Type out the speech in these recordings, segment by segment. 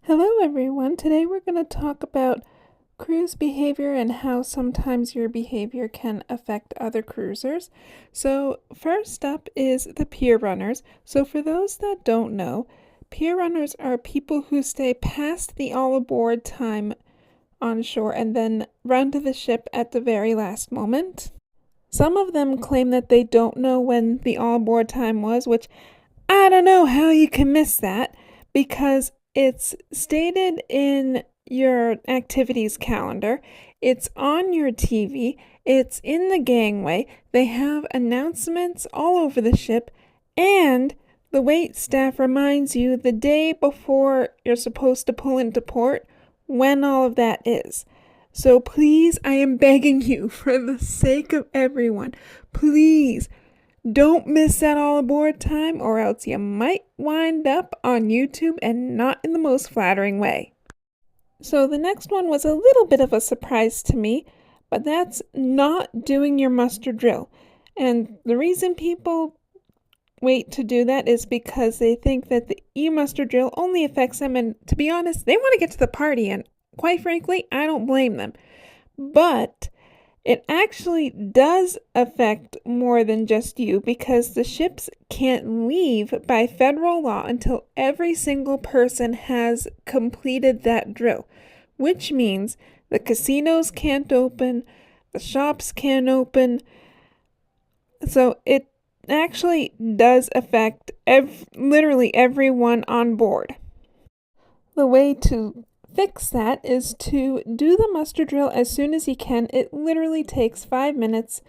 Hello everyone. Today we're going to talk about cruise behavior and how sometimes your behavior can affect other cruisers. So, first up is the pier runners. So, for those that don't know, pier runners are people who stay past the all aboard time on shore and then run to the ship at the very last moment. Some of them claim that they don't know when the all aboard time was, which I don't know how you can miss that because it's stated in your activities calendar, it's on your TV, it's in the gangway, they have announcements all over the ship, and the wait staff reminds you the day before you're supposed to pull into port when all of that is. So please, I am begging you, for the sake of everyone, please don't miss that all aboard time, or else you might wind up on YouTube and not in the most flattering way. So the next one was a little bit of a surprise to me, but that's not doing your muster drill. And the reason people wait to do that is because they think that the e-muster drill only affects them, and to be honest, they want to get to the party, and quite frankly, I don't blame them. But it actually does affect more than just you because the ships can't leave by federal law until every single person has completed that drill, which means the casinos can't open, the shops can't open. So it actually does affect literally everyone on board. The way to fix that is to do the muster drill as soon as you can. It literally takes 5 minutes,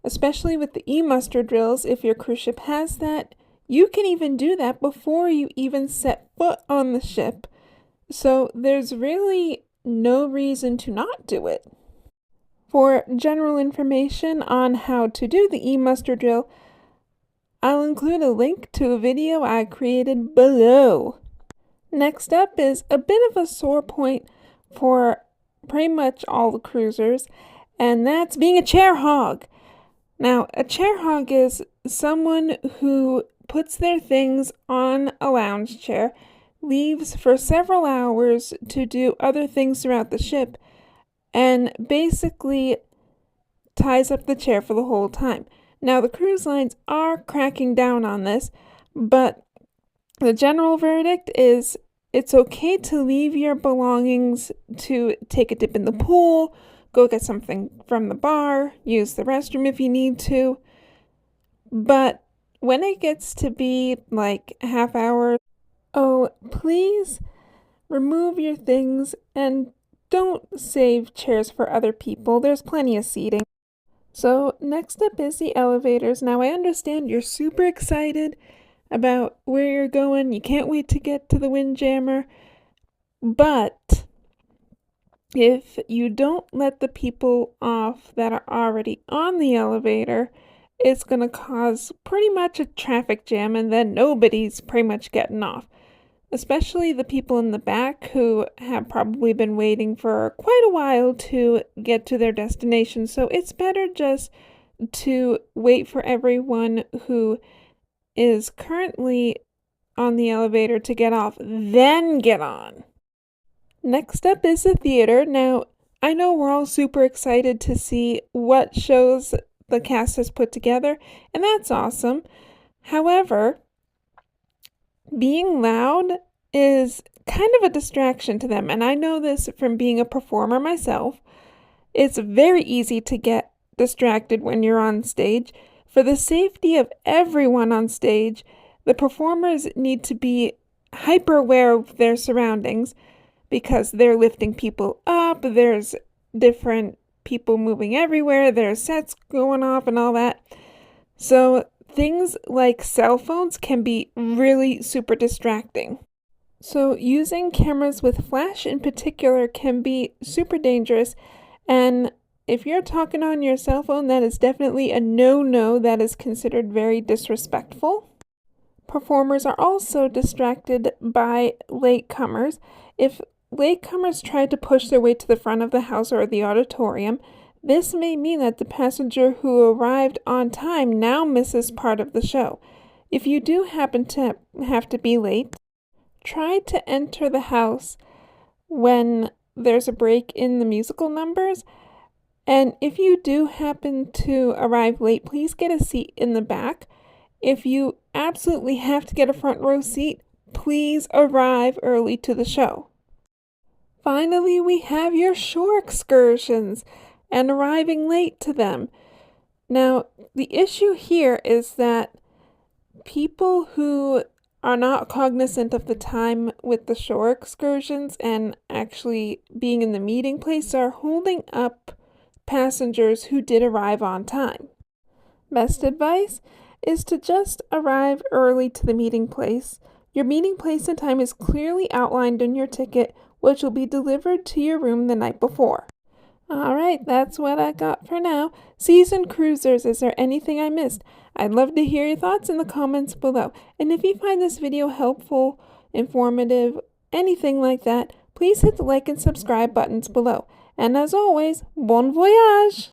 especially with the e-muster drills. If your cruise ship has that, you can even do that before you even set foot on the ship. So there's really no reason to not do it. For general information on how to do the e-muster drill, I'll include a link to a video I created below. Next up is a bit of a sore point for pretty much all the cruisers, and that's being a chair hog. Now, a chair hog is someone who puts their things on a lounge chair, leaves for several hours to do other things throughout the ship, and basically ties up the chair for the whole time. Now, the cruise lines are cracking down on this, but the general verdict is it's okay to leave your belongings to take a dip in the pool, go get something from the bar, use the restroom if you need to. But when it gets to be like a half hour, oh, please remove your things and don't save chairs for other people. There's plenty of seating. So next up is the elevators. Now I understand you're super excited about where you're going. You can't wait to get to the Windjammer. But if you don't let the people off that are already on the elevator, it's going to cause pretty much a traffic jam, and then nobody's pretty much getting off. Especially the people in the back who have probably been waiting for quite a while to get to their destination. So it's better just to wait for everyone who is currently on the elevator to get off, then get on. Next up is the theater. Now, I know we're all super excited to see what shows the cast has put together, and that's awesome. However, being loud is kind of a distraction to them, and I know this from being a performer myself. It's very easy to get distracted when you're on stage. For the safety of everyone on stage, the performers need to be hyper aware of their surroundings because they're lifting people up, there's different people moving everywhere, there's sets going off and all that. So things like cell phones can be really super distracting. So using cameras with flash in particular can be super dangerous, and if you're talking on your cell phone, that is definitely a no-no. That is considered very disrespectful. Performers are also distracted by latecomers. If latecomers try to push their way to the front of the house or the auditorium, this may mean that the passenger who arrived on time now misses part of the show. If you do happen to have to be late, try to enter the house when there's a break in the musical numbers. And if you do happen to arrive late, please get a seat in the back. If you absolutely have to get a front row seat, please arrive early to the show. Finally, we have your shore excursions and arriving late to them. Now, the issue here is that people who are not cognizant of the time with the shore excursions and actually being in the meeting place are holding up passengers who did arrive on time. Best advice is to just arrive early to the meeting place. Your meeting place and time is clearly outlined in your ticket, which will be delivered to your room the night before. All right, that's what I got for now. Seasoned cruisers, is there anything I missed? I'd love to hear your thoughts in the comments below. And if you find this video helpful, informative, anything like that, please hit the like and subscribe buttons below. And as always, bon voyage!